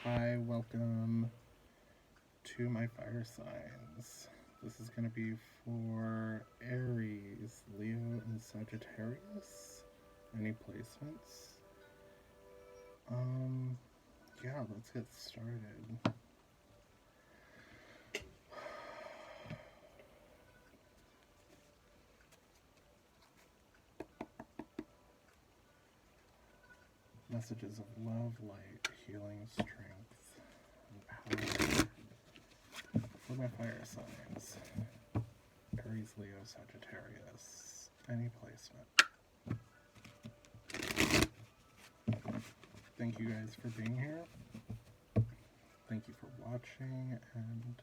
Hi, welcome to my fire signs. This is going to be for Aries, Leo, and Sagittarius. Any placements? Um, yeah, let's get started. Messages of love, light, healing, strength, and power for my fire signs. Aries, Leo, Sagittarius. Any placement. Thank you guys for being here. Thank you for watching, and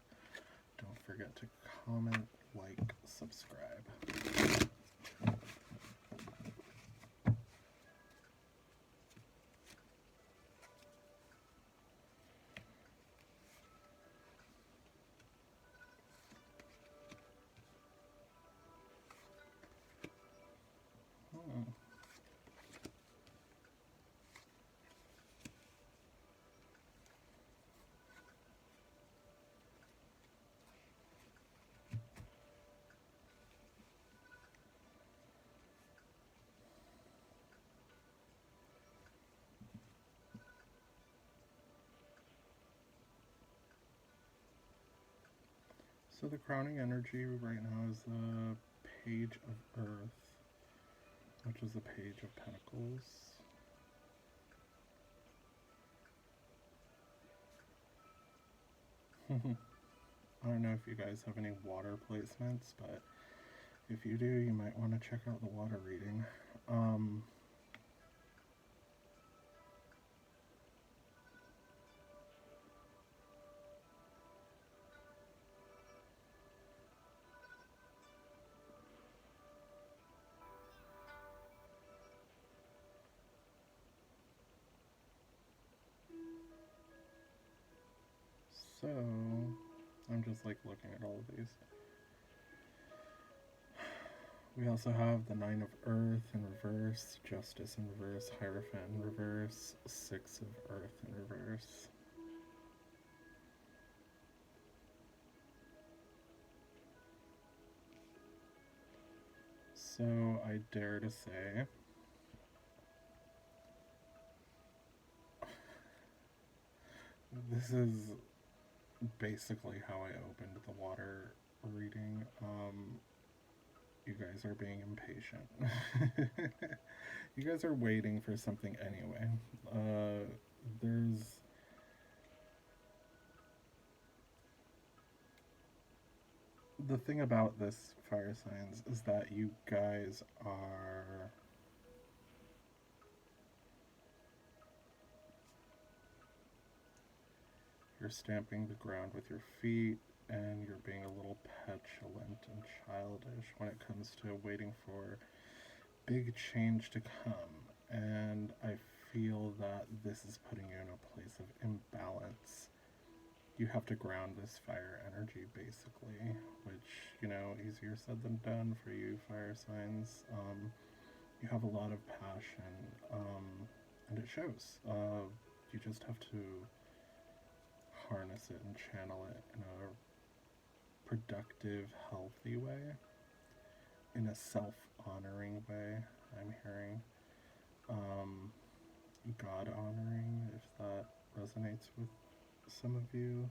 don't forget to comment, like, subscribe. So the crowning energy right now is the Page of Earth, which is the Page of Pentacles. I don't know if you guys have any water placements, but if you do, you might want to check out the water reading. So, I'm just like looking at all of these. We also have the Nine of Earth in reverse, Justice in reverse, Hierophant in reverse, Six of Earth in reverse. So I dare to say this is basically how I opened the water reading. You guys are being impatient. You guys are waiting for something anyway. There's the thing about this fire signs is that you guys are you're stamping the ground with your feet, and you're being a little petulant and childish when it comes to waiting for big change to come. And I feel that this is putting you in a place of imbalance. You have to ground this fire energy, basically, which, easier said than done for you fire signs. You have a lot of passion, and it shows. You just have to harness it and channel it in a productive, healthy way, in a self-honoring way, I'm hearing. God-honoring, if that resonates with some of you.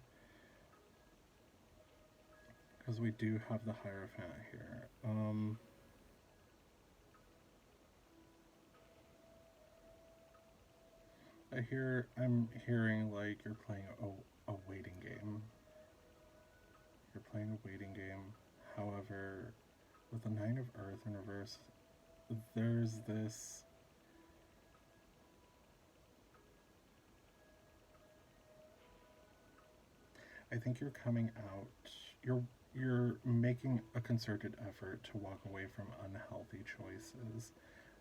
Because we do have the Hierophant here. I'm hearing like you're playing a waiting game. You're playing a waiting game. However, with the Nine of Earth in reverse, there's this I think you're coming out, you're making a concerted effort to walk away from unhealthy choices.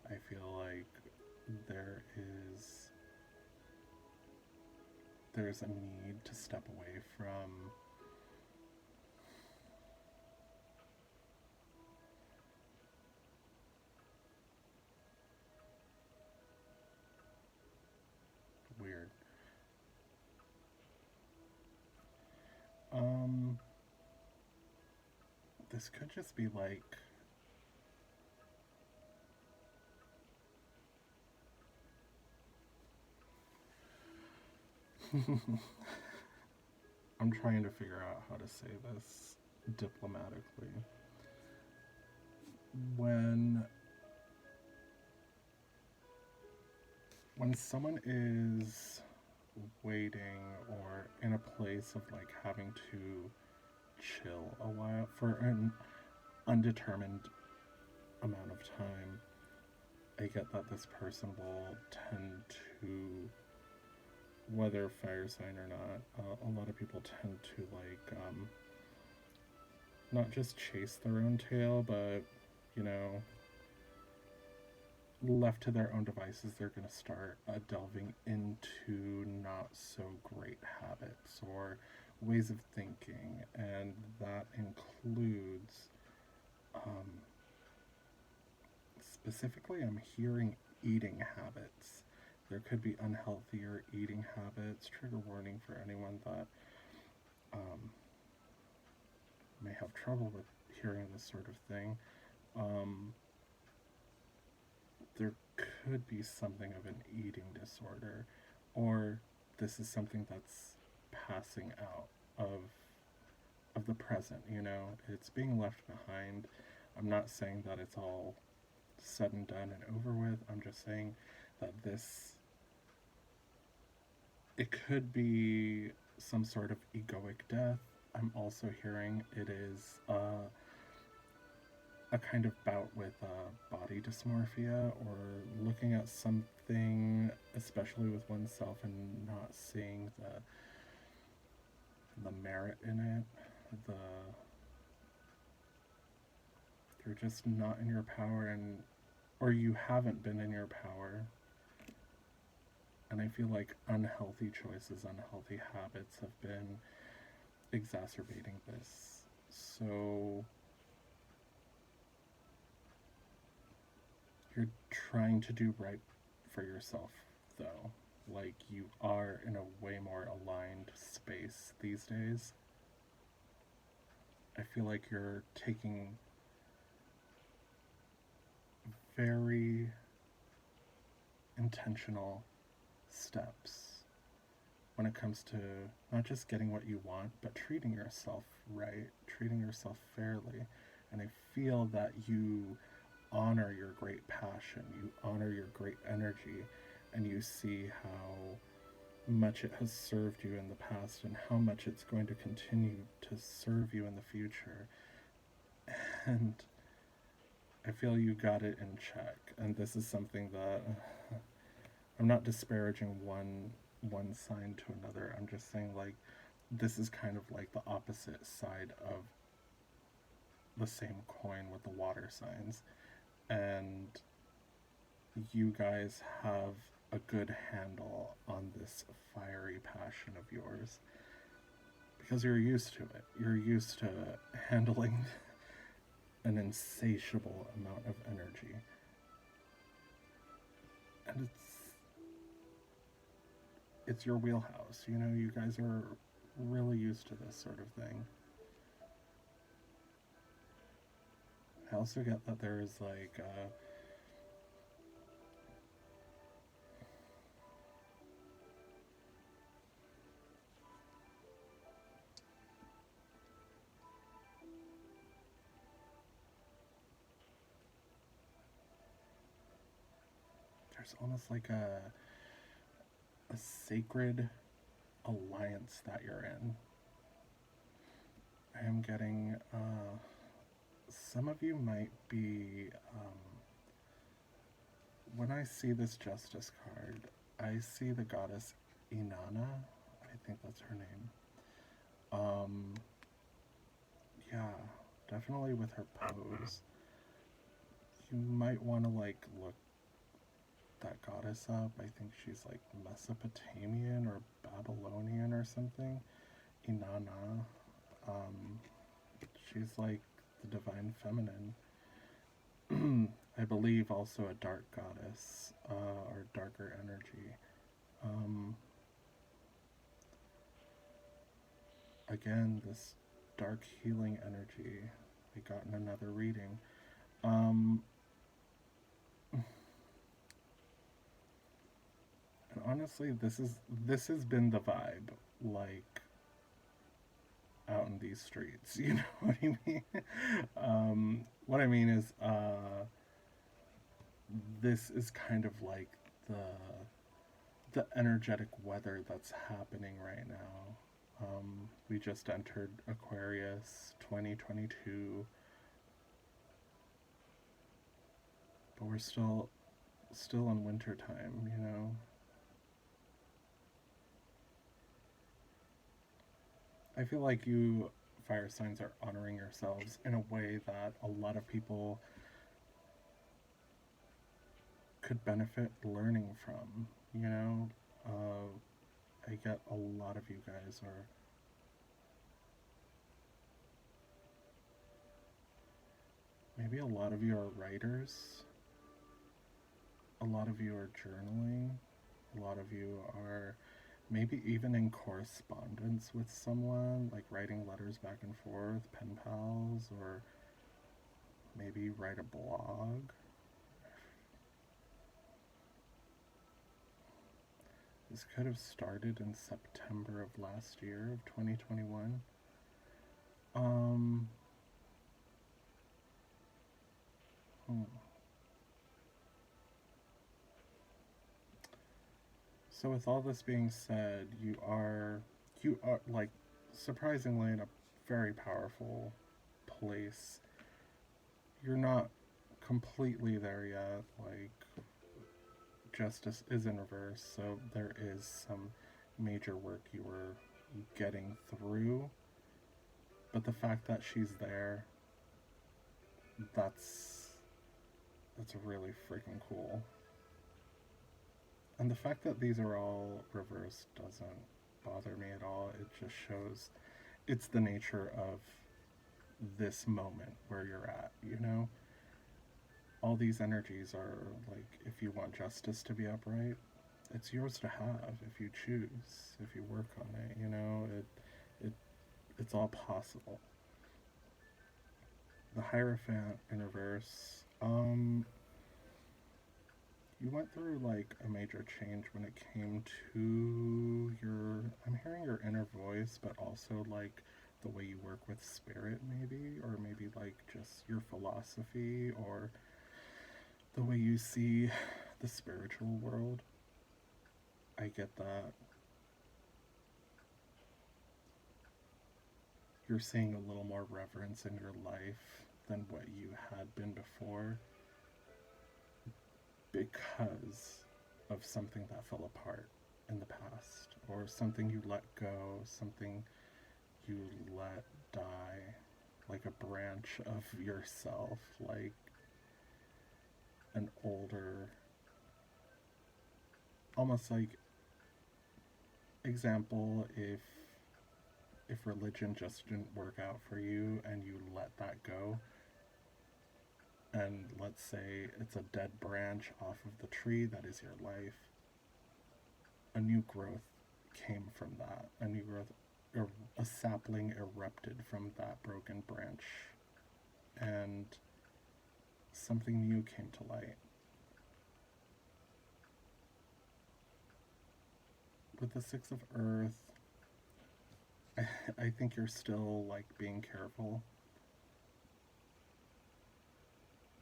I feel like there is there's a need to step away from weird. this could just be like I'm trying to figure out how to say this diplomatically. When when someone is waiting or in a place of like having to chill a while for an undetermined amount of time, I get that this person will tend to, whether fire sign or not, a lot of people tend to like not just chase their own tail, but you know, left to their own devices, they're going to start delving into not so great habits or ways of thinking, and that includes specifically, I'm hearing eating habits. There could be unhealthier eating habits. Trigger warning for anyone that may have trouble with hearing this sort of thing. There could be something of an eating disorder, or this is something that's passing out of the present. You know, it's being left behind. I'm not saying that it's all said and done and over with. I'm just saying that this, it could be some sort of egoic death. I'm also hearing it is a kind of bout with body dysmorphia, or looking at something, especially with oneself, and not seeing the merit in it. The You're just not in your power, and or you haven't been in your power. And I feel like unhealthy choices, unhealthy habits have been exacerbating this. So you're trying to do right for yourself, though. Like, you are in a way more aligned space these days. I feel like you're taking very intentional steps when it comes to not just getting what you want, but treating yourself right, treating yourself fairly. And I feel that you honor your great passion, you honor your great energy, and you see how much it has served you in the past and how much it's going to continue to serve you in the future. And I feel you got it in check. And this is something that I'm not disparaging one sign to another. I'm just saying, like, this is kind of like the opposite side of the same coin with the water signs. And you guys have a good handle on this fiery passion of yours because you're used to it. You're used to handling an insatiable amount of energy. And it's your wheelhouse. You know, you guys are really used to this sort of thing. I also get that there is like there's almost like a sacred alliance that you're in. I am getting some of you might be when I see this justice card, I see the goddess Inanna. I think that's her name. Yeah, definitely with her pose. You might want to like look that goddess up. I think she's like Mesopotamian or Babylonian or something. Inanna. She's like the divine feminine. I believe also a dark goddess, or darker energy. Again, this dark healing energy. we got in another reading. Um, and honestly, this has been the vibe, like out in these streets. You know what I mean? What I mean is, this is kind of like the the energetic weather that's happening right now. We just entered Aquarius 2022, but we're still in winter time, you know. I feel like you fire signs are honoring yourselves in a way that a lot of people could benefit learning from, you know. I get a lot of you guys are maybe a lot of you are writers, a lot of you are journaling, a lot of you are maybe even in correspondence with someone, like writing letters back and forth, pen pals, or maybe write a blog. This could have started in September of last year, of 2021. Um, hmm. So with all this being said, you are like surprisingly in a very powerful place. You're not completely there yet. Like justice is in reverse, so there is some major work you were getting through. But the fact that she's there, that's that's really freaking cool. And the fact that these are all reversed doesn't bother me at all. It just shows it's the nature of this moment where you're at, you know? All these energies are like, if you want justice to be upright, it's yours to have if you choose, if you work on it, you know? It it's all possible. The Hierophant in reverse, you went through like a major change when it came to your, I'm hearing your inner voice, but also like the way you work with spirit, maybe, or maybe like just your philosophy, or the way you see the spiritual world. I get that you're seeing a little more reverence in your life than what you had been before because of something that fell apart in the past, or something you let go, something you let die, like a branch of yourself, like an older, almost like example, if religion just didn't work out for you and you let that go, and let's say it's a dead branch off of the tree that is your life, a new growth came from that, a new growth, a sapling erupted from that broken branch, and something new came to light. With the Six of Earth, I think you're still like being careful,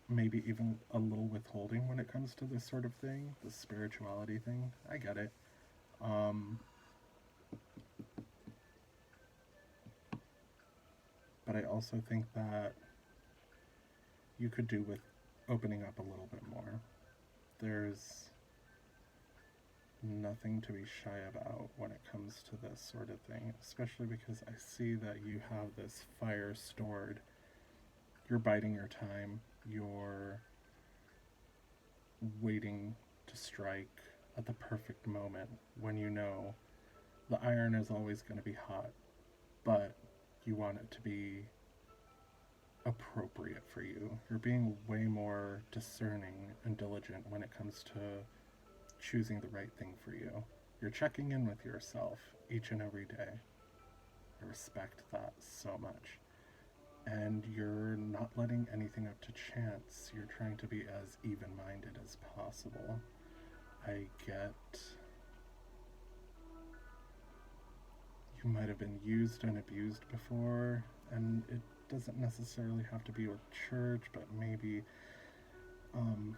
maybe even a little withholding when it comes to this sort of thing, the spirituality thing. I get it. Um, but I also think that you could do with opening up a little bit more. There's nothing to be shy about when it comes to this sort of thing, especially because I see that you have this fire stored. You're biding your time, you're waiting to strike at the perfect moment when you know the iron is always going to be hot, but you want it to be appropriate for you. You're being way more discerning and diligent when it comes to choosing the right thing for you. You're checking in with yourself each and every day. I respect that so much. and you're not letting anything up to chance. You're trying to be as even-minded as possible. I get you might have been used and abused before, and it doesn't necessarily have to be with church, but maybe, um,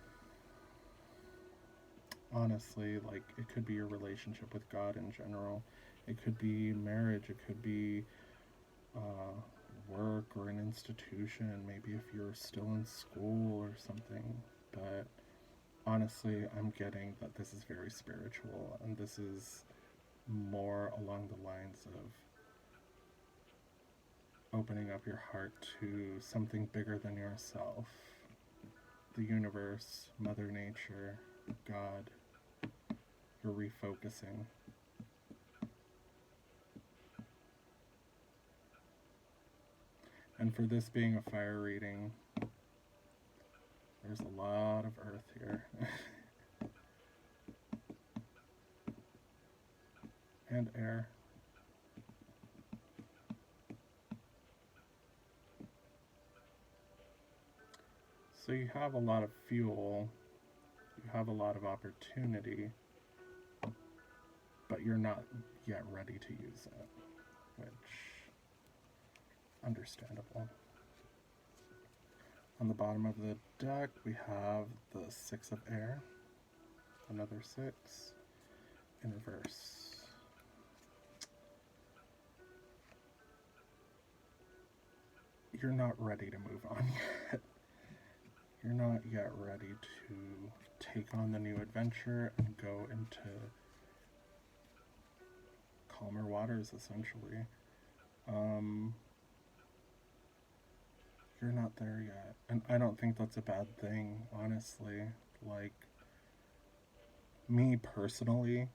honestly, like, it could be your relationship with God in general. It could be marriage, it could be uh, work or an institution, maybe if you're still in school or something. But honestly, I'm getting that this is very spiritual, and this is more along the lines of opening up your heart to something bigger than yourself, the universe, Mother Nature, God. You're refocusing. And for this being a fire reading, there's a lot of earth here. And air. So you have a lot of fuel, you have a lot of opportunity, but you're not yet ready to use it, which, understandable. On the bottom of the deck, we have the Six of Air, another six, in reverse. You're not ready to move on yet. You're not yet ready to take on the new adventure and go into calmer waters, essentially. You're not there yet. And I don't think that's a bad thing, honestly. Like, me personally,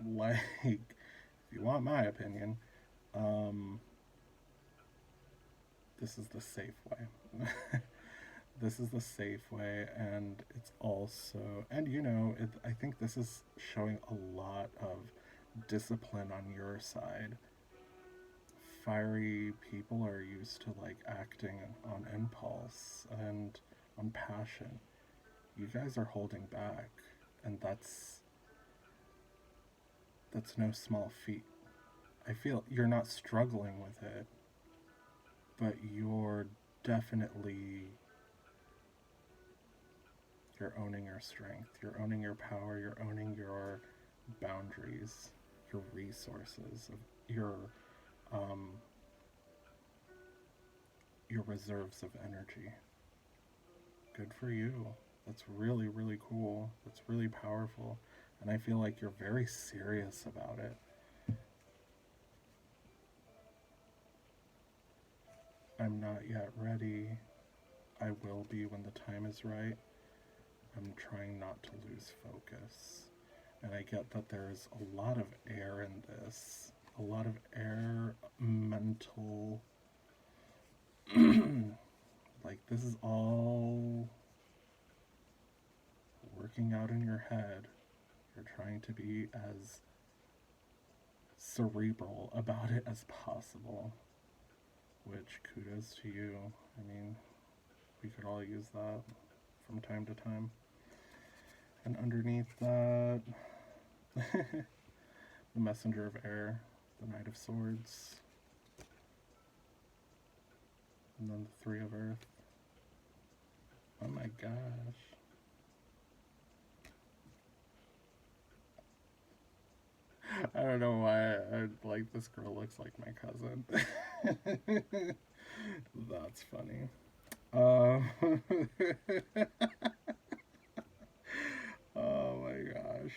like, if you want my opinion, this is the safe way. This is the safe way, and it's also, and I think this is showing a lot of discipline on your side. Fiery people are used to like acting on impulse and on passion. You guys are holding back, and that's no small feat. I feel you're not struggling with it, but definitely you're owning your strength, you're owning your power, you're owning your boundaries, your resources, um, your reserves of energy. Good for you. That's really, really cool. That's really powerful. And I feel like you're very serious about it. I'm not yet ready. I will be when the time is right. I'm trying not to lose focus. And I get that there's a lot of air in this. A lot of air, mental. Like, this is all working out in your head. You're trying to be as cerebral about it as possible. Which, kudos to you. I mean, we could all use that from time to time. And underneath that, the Messenger of Air, the Knight of Swords, and then the Three of Earth. Oh my gosh. I don't know why like this girl looks like my cousin. That's funny. Oh my gosh.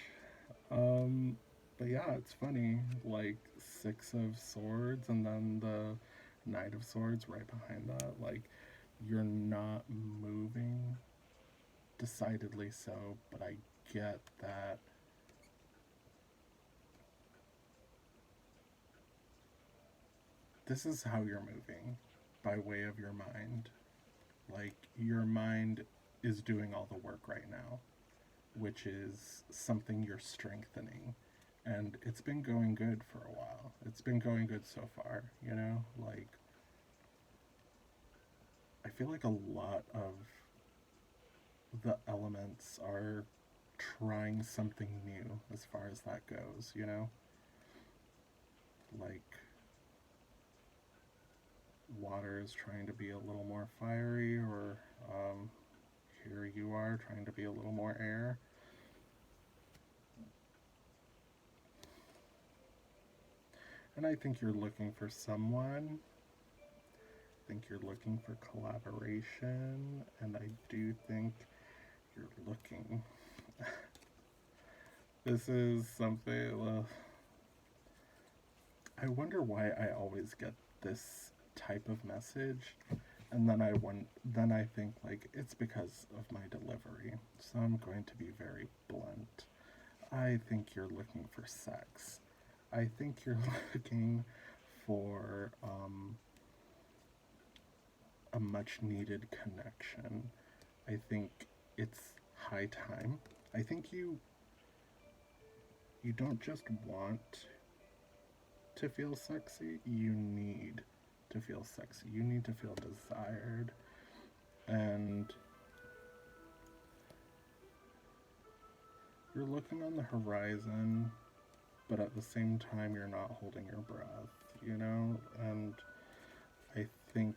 But yeah, it's funny. Like Six of Swords and then the Knight of Swords right behind that. Like, you're not moving decidedly so, but I get that this is how you're moving by way of your mind. Like, your mind is doing all the work right now, which is something you're strengthening. And it's been going good for a while. It's been going good so far, Like, I feel like a lot of the elements are trying something new as far as that goes, you know? Like, water is trying to be a little more fiery, or here you are trying to be a little more air. And I think you're looking for someone. I think you're looking for collaboration, and I do think you're looking. This is something. I wonder why I always get this type of message, and then I think like it's because of my delivery. So I'm going to be very blunt. I think you're looking for sex. I think you're looking for a much needed connection. I think it's high time. I think you don't just want to feel sexy, you need to feel sexy. You need to feel desired. And you're looking on the horizon, but at the same time, you're not holding your breath, you know? And I think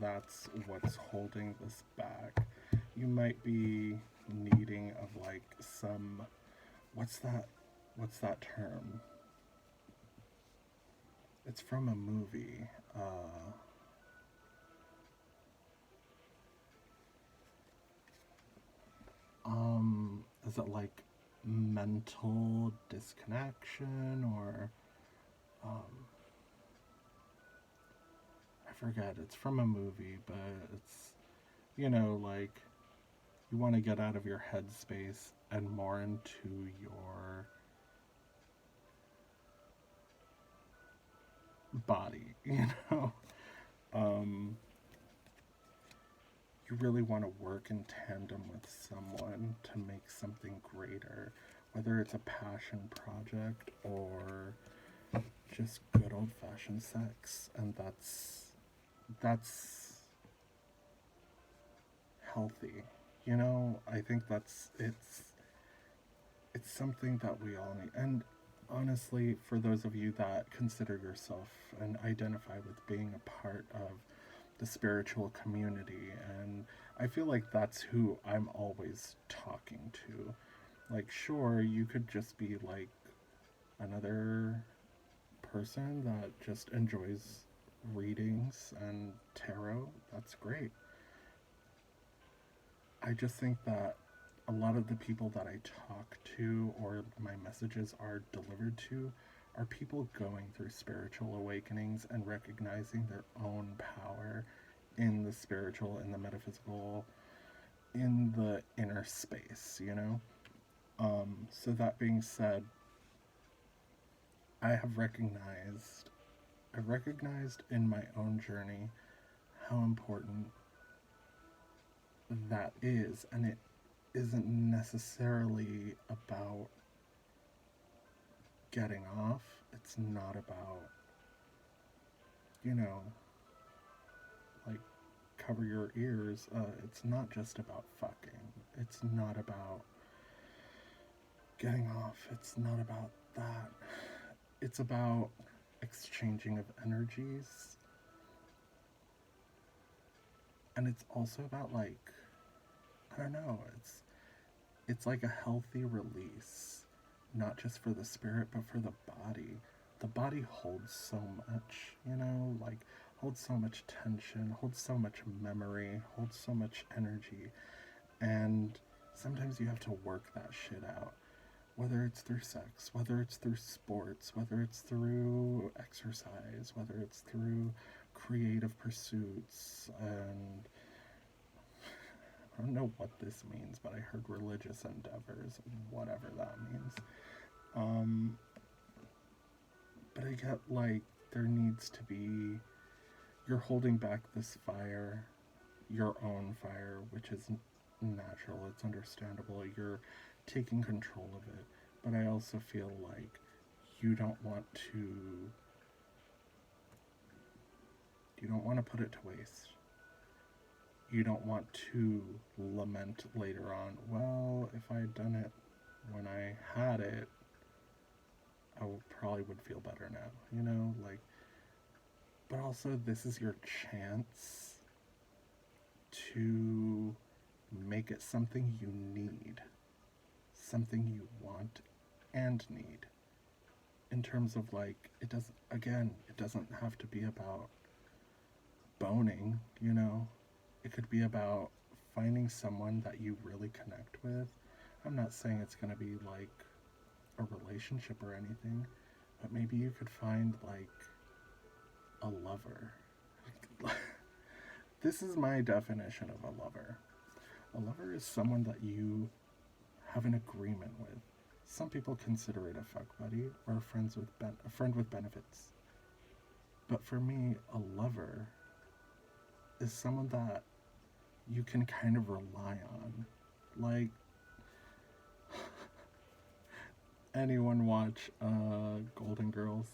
that's what's holding this back. You might be needing of like some, what's that what's that term? It's from a movie. Is it like mental disconnection, or um, I forget. It's from a movie, but it's, like you want to get out of your headspace and more into your body, Um, you really want to work in tandem with someone to make something greater, whether it's a passion project or just good old fashioned sex. And that's healthy. I think it's something that we all need. And honestly, for those of you that consider yourself and identify with being a part of the spiritual community, and I feel like that's who I'm always talking to. Like, sure, you could just be like another person that just enjoys readings and tarot. That's great. I just think that a lot of the people that I talk to or my messages are delivered to are people going through spiritual awakenings and recognizing their own power in the spiritual, in the metaphysical, in the inner space. So that being said, I have recognized in my own journey how important that is, and it isn't necessarily about getting off. It's not about, you know, like cover your ears. It's not just about fucking. It's not about getting off. It's not about that. It's about exchanging of energies. And it's also about like, I don't know, it's like a healthy release, not just for the spirit but for the body. The body holds so much, like holds so much tension, holds so much memory, holds so much energy. And sometimes you have to work that shit out. Whether it's through sex, whether it's through sports, whether it's through exercise, whether it's through creative pursuits, and I don't know what this means, but I heard religious endeavors, whatever that means. Um, but I get like there needs to be, you're holding back this fire, your own fire, which is natural, it's understandable. You're taking control of it. But I also feel like you don't want to you don't want to put it to waste. you don't want to lament later on, well, if I had done it when I had it, probably would feel better now, you know? Like, but also, this is your chance to make it something you need, something you want and need. In terms of like, it doesn't have to be about boning, you know? It could be about finding someone that you really connect with. I'm not saying it's going to be like a relationship or anything, but maybe you could find like a lover. This is my definition of a lover. A lover is someone that you have an agreement with. Some people consider it a fuck buddy or a friend with benefits. But for me, a lover is someone that you can kind of rely on. Like, anyone watch Golden Girls?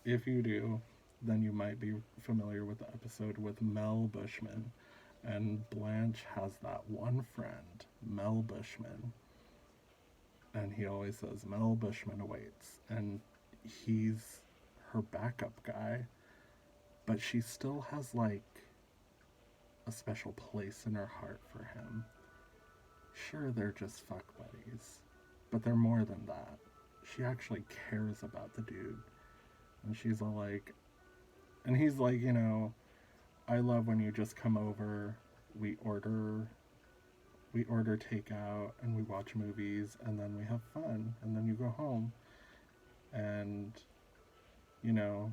If you do, then you might be familiar with the episode with Mel Bushman. And Blanche has that one friend, Mel Bushman. And he always says, Mel Bushman awaits. And he's her backup guy. But she still has, like, a special place in her heart for him. Sure, they're just fuck buddies. But they're more than that. She actually cares about the dude. And she's all like... And he's like, you know... I love when you just come over, we order takeout, and we watch movies, and then we have fun, and then you go home. And, you know,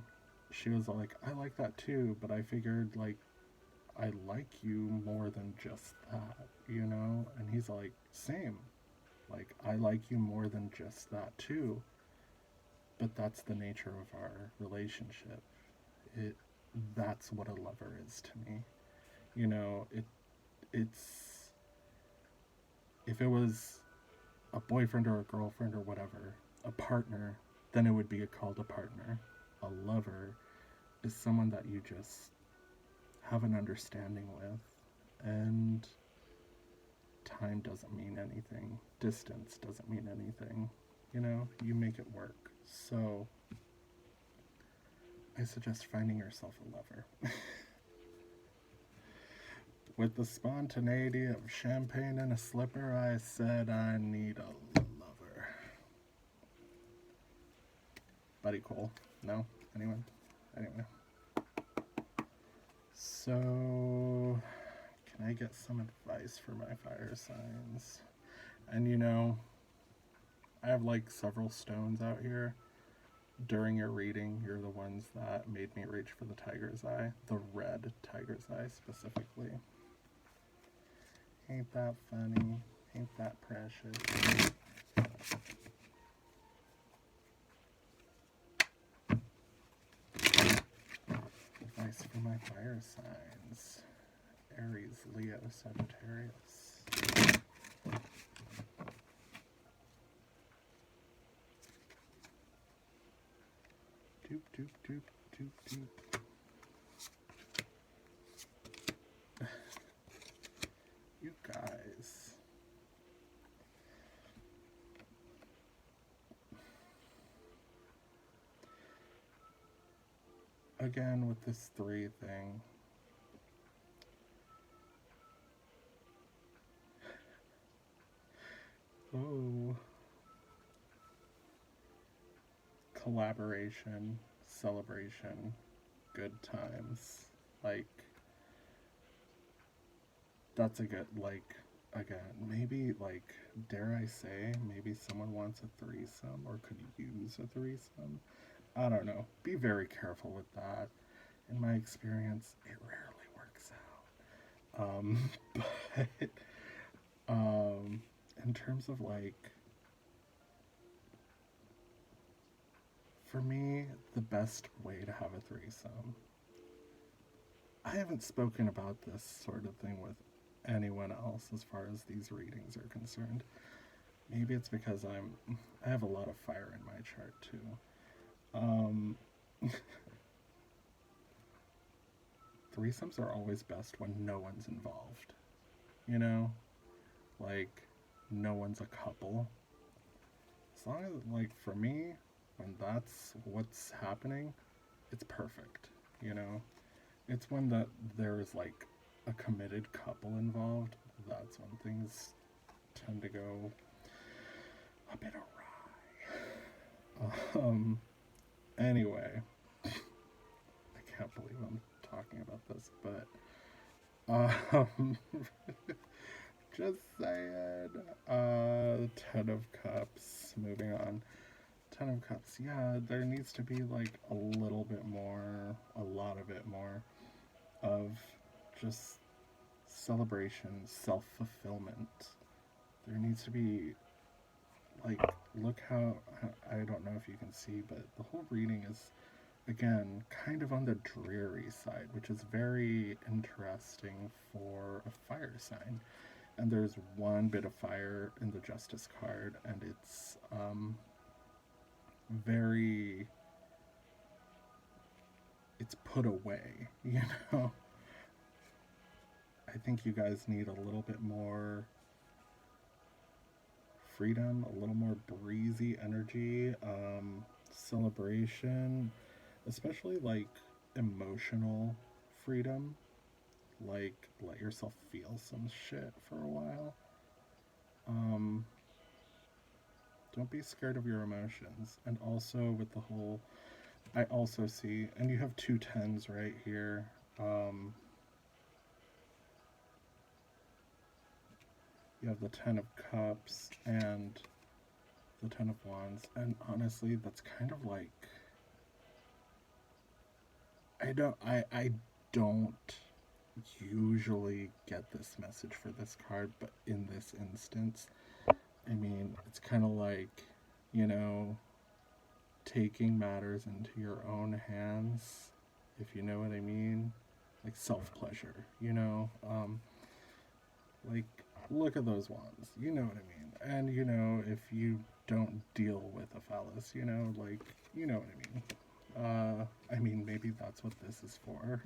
she was like, I like that too, but I figured, like, I like you more than just that, you know? And he's like, same. Like, I like you more than just that too. But that's the nature of our relationship. That's what a lover is to me. You know, it's if it was a boyfriend or a girlfriend or whatever, a partner, then it would be called a partner. A lover is someone that you just have an understanding with, and time doesn't mean anything. Distance doesn't mean anything. You know, you make it work. So I suggest finding yourself a lover. With the spontaneity of champagne and a slipper, I said I need a lover. Buddy Cole. No? Anyone? Anyway. So, can I get some advice for my fire signs? And you know, I have like several stones out here. During your reading, you're the ones that made me reach for the tiger's eye. The red tiger's eye, specifically. Ain't that funny? Ain't that precious? Advice for my fire signs. Aries, Leo, Sagittarius. Doop, doop, doop, doop, doop. You guys. Again, with this 3 thing. Oh. Collaboration, celebration, good times. Like, that's a good, like, again, maybe, like, dare I say, maybe someone wants a threesome or could use a threesome. I don't know. Be very careful with that. In my experience, it rarely works out. But, in terms of, like, for me, the best way to have a threesome, I haven't spoken about this sort of thing with anyone else as far as these readings are concerned. Maybe it's because I have a lot of fire in my chart too. threesomes are always best when no one's involved. You know? Like, no one's a couple. As long as, like, for me, when that's what's happening, it's perfect. You know? It's when that there's, like, a committed couple involved, that's when things tend to go a bit awry. Anyway, I can't believe I'm talking about this, but just saying. Ten of Cups. Moving on. Ten of Cups. Yeah, there needs to be like a little bit more, a lot of it more, of just celebration, self fulfillment. There needs to be like, look how, I don't know if you can see, but the whole reading is again kind of on the dreary side, which is very interesting for a fire sign. And there's one bit of fire in the Justice card, and it's very, it's put away, you know. I think you guys need a little bit more freedom, a little more breezy energy, celebration, especially like emotional freedom. Like, let yourself feel some shit for a while. Um, don't be scared of your emotions. And also, with the whole, I also see, and you have two tens right here. You have the Ten of Cups and the Ten of Wands, and honestly, that's kind of like, I don't usually get this message for this card, but in this instance, I mean, it's kind of like, you know, taking matters into your own hands, if you know what I mean, like self pleasure, you know, like, look at those wands, you know what I mean, and you know, if you don't deal with a phallus, you know, like, you know what I mean. I mean, maybe that's what this is for.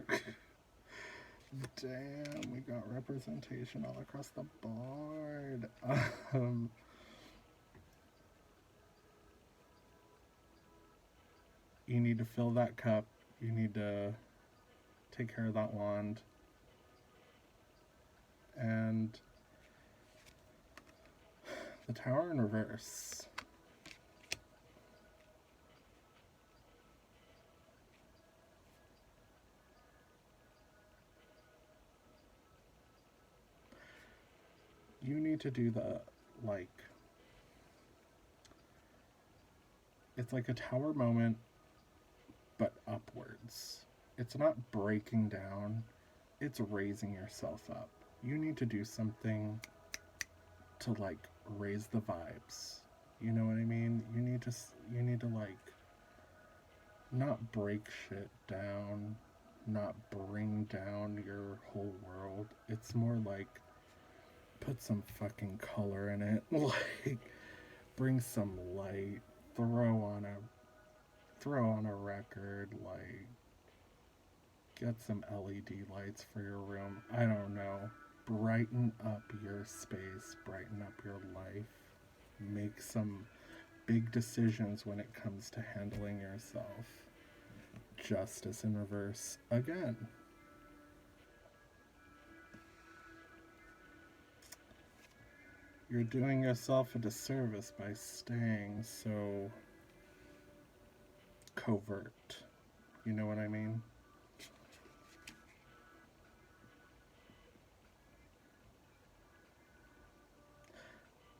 Damn, we got representation all across the board. You need to fill that cup. You need to take care of that wand. And the Tower in reverse. You need to do the, like, it's like a tower moment, but upwards. It's not breaking down, it's raising yourself up. You need to do something to, like, raise the vibes. You know what I mean? You need to like, not break shit down, not bring down your whole world. It's more like, put some fucking color in it. Like, bring some light, throw on a record, like, get some LED lights for your room. I don't know. Brighten up your space, brighten up your life. Make some big decisions when it comes to handling yourself. Justice in reverse again. You're doing yourself a disservice by staying so covert. You know what I mean?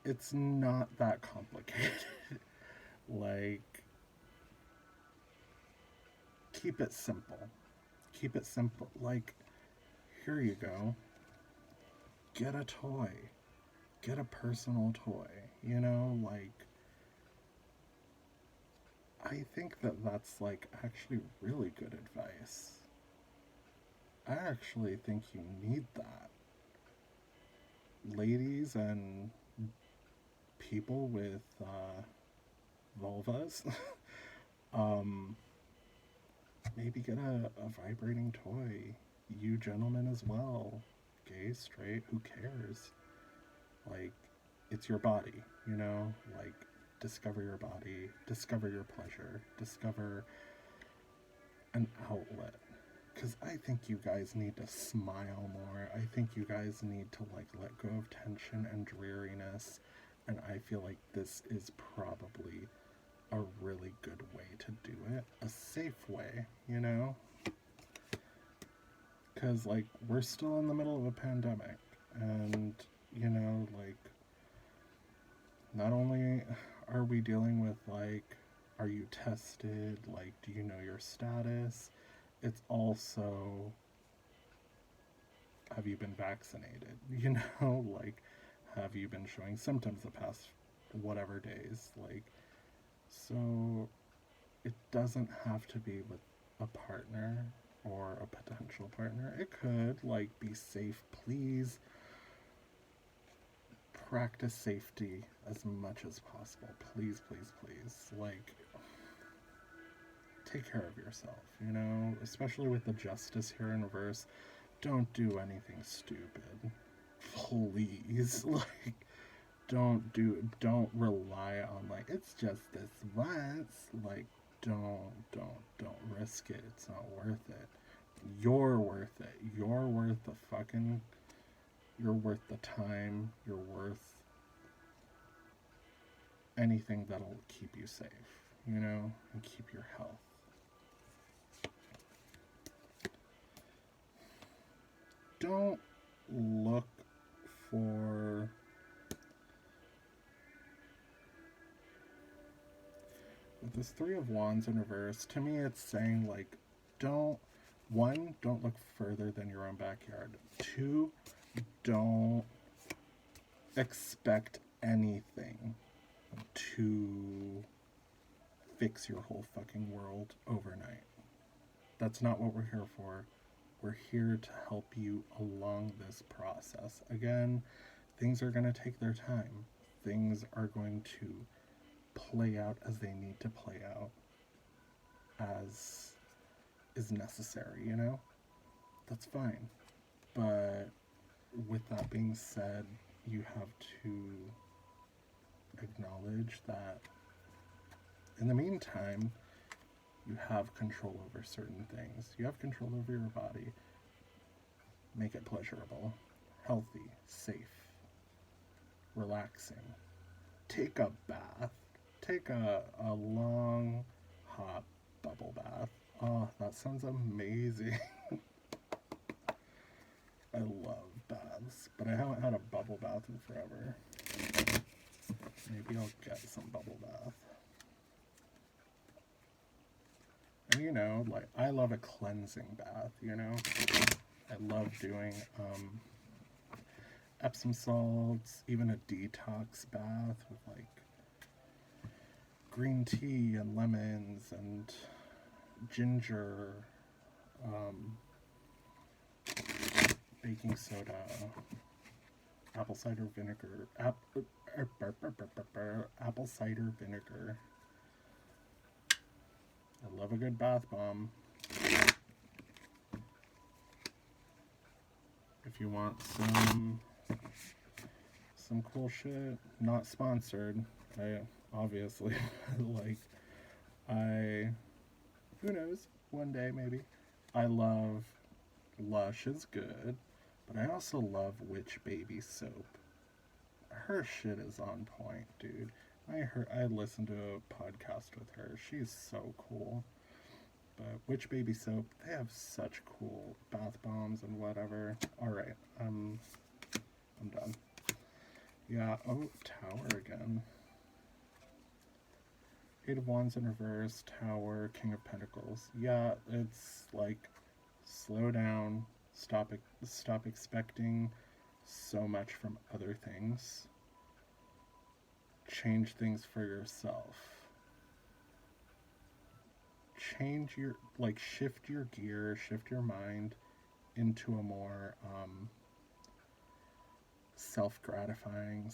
It's not that complicated. Like, keep it simple. Keep it simple. Like, here you go. Get a toy. Get a personal toy. You know, like, I think that that's, like, actually really good advice. I actually think you need that. Ladies and people with vulvas, maybe get a vibrating toy. you gentlemen as well, gay, straight, who cares? Like, it's your body, you know? Like, discover your body, discover your pleasure, discover an outlet. Because I think you guys need to smile more. I think you guys need to, like, let go of tension and dreariness. And I feel like this is probably a really good way to do it. A safe way, you know? Because, like, we're still in the middle of a pandemic. And, you know, like, not only are we dealing with, like, are you tested? Like, do you know your status? It's also, have you been vaccinated? You know, like, have you been showing symptoms the past whatever days? Like, so it doesn't have to be with a partner or a potential partner. It could, like, be safe. Please practice safety as much as possible. Please, please, please. Like, take care of yourself, you know? Especially with the justice here in reverse. Don't do anything stupid. Please. Like, don't rely on, like, it's just this once. Like, don't risk it. It's not worth it. You're worth it. You're worth the time. You're worth anything that'll keep you safe, you know, and keep your health. Don't look for with this Three of Wands in reverse. To me, it's saying, like, don't look further than your own backyard. 2, don't expect anything to fix your whole fucking world overnight. That's not what we're here for. We're here to help you along this process. Again, things are going to take their time. Things are going to play out as they need to play out, as is necessary, you know? That's fine. But with that being said, you have to acknowledge that in the meantime, you have control over certain things. You have control over your body. Make it pleasurable, healthy, safe, relaxing. Take a bath. Take a long, hot bubble bath. Oh, that sounds amazing. I love baths, but I haven't had a bubble bath in forever. Maybe I'll get some bubble bath. And, you know, like, I love a cleansing bath, you know? I love doing Epsom salts, even a detox bath with, like, green tea and lemons and ginger, baking soda, apple cider vinegar, apple cider vinegar. I love a good bath bomb. If you want some cool shit, not sponsored. I obviously like, who knows, one day maybe. I love Lush is good, but I also love Witch Baby soap. Her shit is on point, dude. I listened to a podcast with her. She's so cool. But Witch Baby soap, they have such cool bath bombs and whatever. Alright, I'm done. Yeah, oh, Tower again. 8 of Wands in reverse, Tower, King of Pentacles. Yeah, it's like, slow down, stop expecting so much from other things. Change things for yourself. Shift your gear, shift your mind into a more self-gratifying,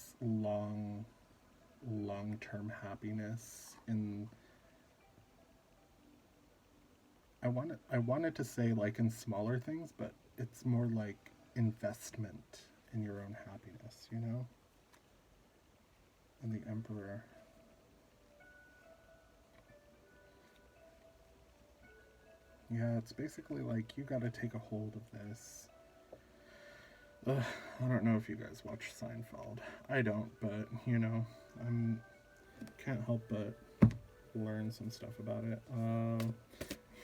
long-term happiness. I wanted to say, like, in smaller things, but it's more like investment in your own happiness, you know? And the Emperor. Yeah, it's basically like you gotta take a hold of this. Ugh, I don't know if you guys watch Seinfeld. I don't, but you know, I'm can't help but learn some stuff about it.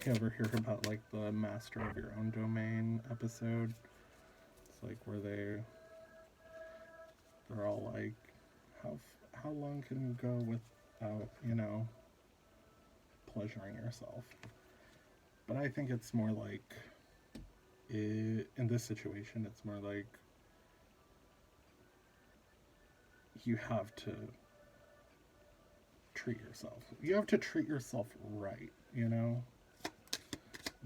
You ever hear about like the Master of Your Own Domain episode? It's like where they're all like, how long can you go without, you know, pleasuring yourself? But I think it's more like in this situation, it's more like you have to treat yourself. You have to treat yourself right, you know?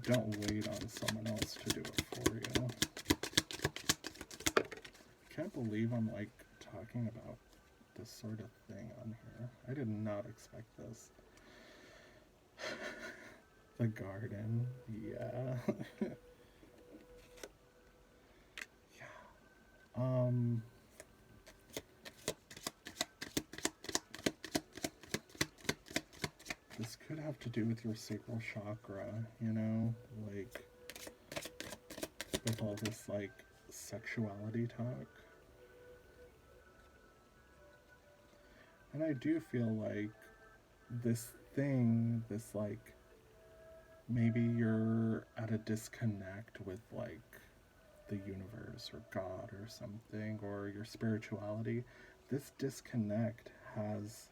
Don't wait on someone else to do it for you. Can't believe I'm like talking about this sort of thing on here. I did not expect this. The garden, yeah. Yeah. This could have to do with your sacral chakra, you know, like with all this like sexuality talk. And I do feel like this thing, this like maybe you're at a disconnect with like the universe or God or something, or your spirituality. This disconnect has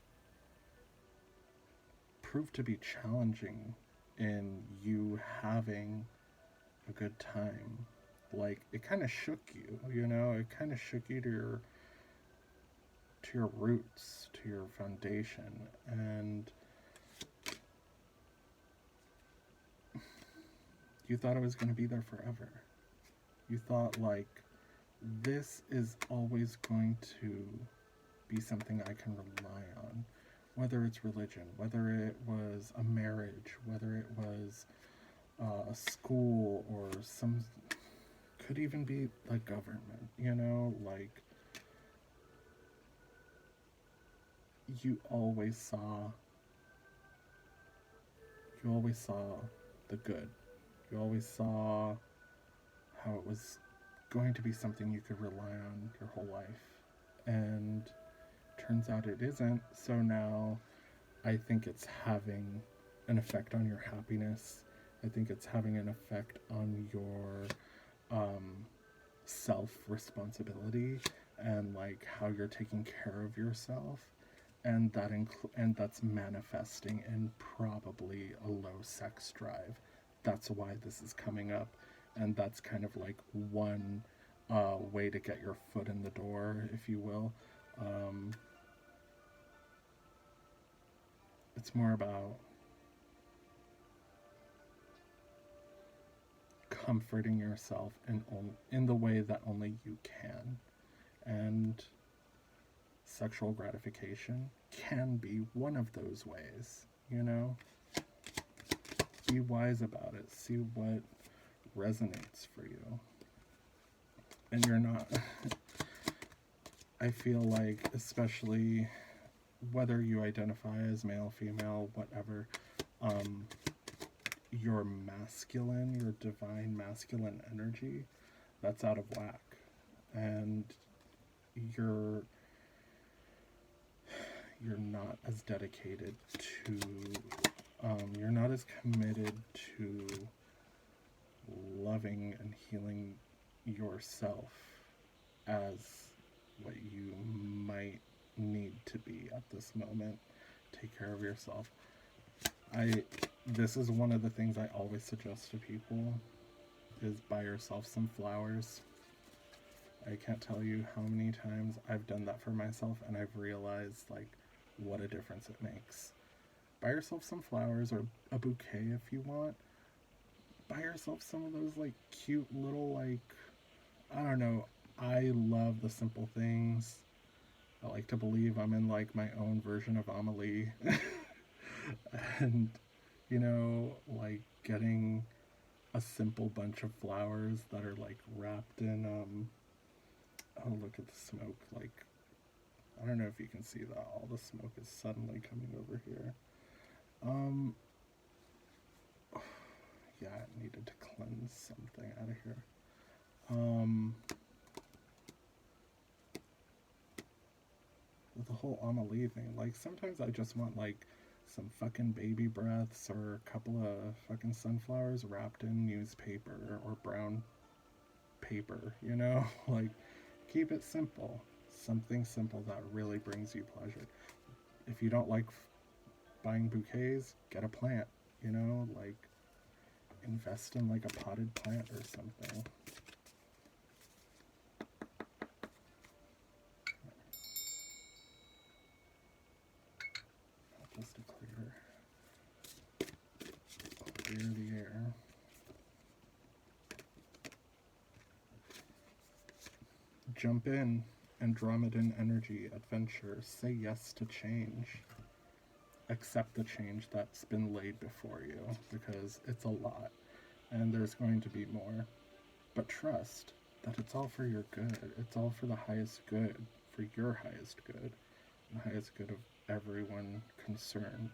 proved to be challenging in you having a good time. Like it kind of shook you, you know, it kind of shook you to your roots, to your foundation, and you thought it was going to be there forever. You thought like this is always going to be something I can rely on, whether it's religion, whether it was a marriage, whether it was a school, or some, could even be like government, you know, like you always saw the good. You always saw how it was going to be something you could rely on your whole life. And turns out it isn't. So now I think it's having an effect on your happiness. I think it's having an effect on your self responsibility and like how you're taking care of yourself. And and that's manifesting in probably a low sex drive. That's why this is coming up, and that's kind of like one way to get your foot in the door, if you will. It's more about comforting yourself in the way that only you can, and sexual gratification can be one of those ways, you know? Be wise about it. See what resonates for you. And you're not... I feel like, especially whether you identify as male, female, whatever, your masculine, your divine masculine energy, that's out of whack. And you're not as dedicated to, you're not as committed to loving and healing yourself as what you might need to be at this moment. Take care of yourself. This is one of the things I always suggest to people, is buy yourself some flowers. I can't tell you how many times I've done that for myself, and I've realized like what a difference it makes. Buy yourself some flowers, or a bouquet if you want. Buy yourself some of those like cute little, like, I don't know, I love the simple things. I like to believe I'm in like my own version of Amelie. And, you know, like getting a simple bunch of flowers that are like wrapped in oh, look at the smoke. Like, I don't know if you can see that. All the smoke is suddenly coming over here. Yeah, I needed to cleanse something out of here. With the whole Amelie thing, like, sometimes I just want, like, some fucking baby breaths or a couple of fucking sunflowers wrapped in newspaper or brown paper, you know? Like, keep it simple. Something simple that really brings you pleasure. If you don't like buying bouquets, get a plant, you know? Like, invest in, like, a potted plant or something. Just to clear the air. Jump in, Andromedan energy, adventure. Say yes to change. Accept the change that's been laid before you, because it's a lot, and there's going to be more. But trust that it's all for your good. It's all for the highest good, for your highest good, and the highest good of everyone concerned.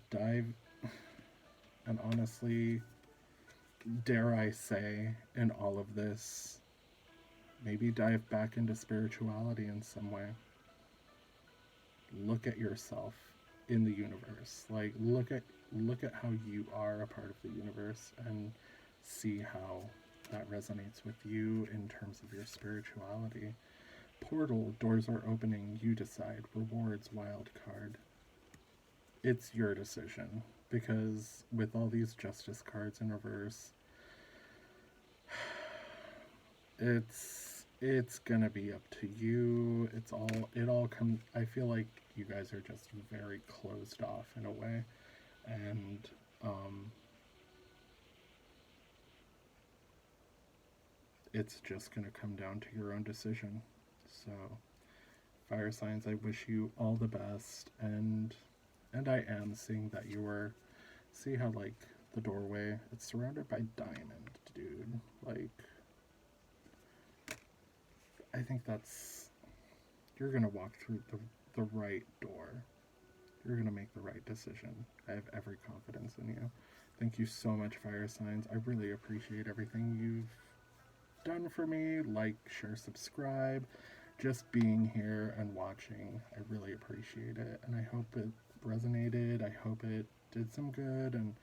Dive, and honestly, dare I say, in all of this, maybe dive back into spirituality in some way. Look at yourself in the universe. Like, look at how you are a part of the universe, and see how that resonates with you in terms of your spirituality. Portal, doors are opening, you decide. Rewards, wild card. It's your decision, because with all these justice cards in reverse, it's gonna be up to you. It all comes. I feel like you guys are just very closed off in a way, and it's just gonna come down to your own decision. So, fire signs, I wish you all the best, and I am seeing that you were. See how, like, the doorway, it's surrounded by diamond, dude. Like, I think that's, you're gonna walk through the right door. You're gonna make the right decision. I have every confidence in you. Thank you so much, fire signs. I really appreciate everything you've done for me. Like, share, subscribe. Just being here and watching, I really appreciate it. And I hope it resonated. I hope it did some good. And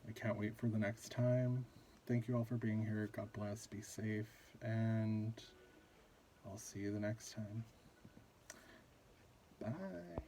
I can't wait for the next time. Thank you all for being here. God bless. Be safe. And I'll see you the next time. Bye.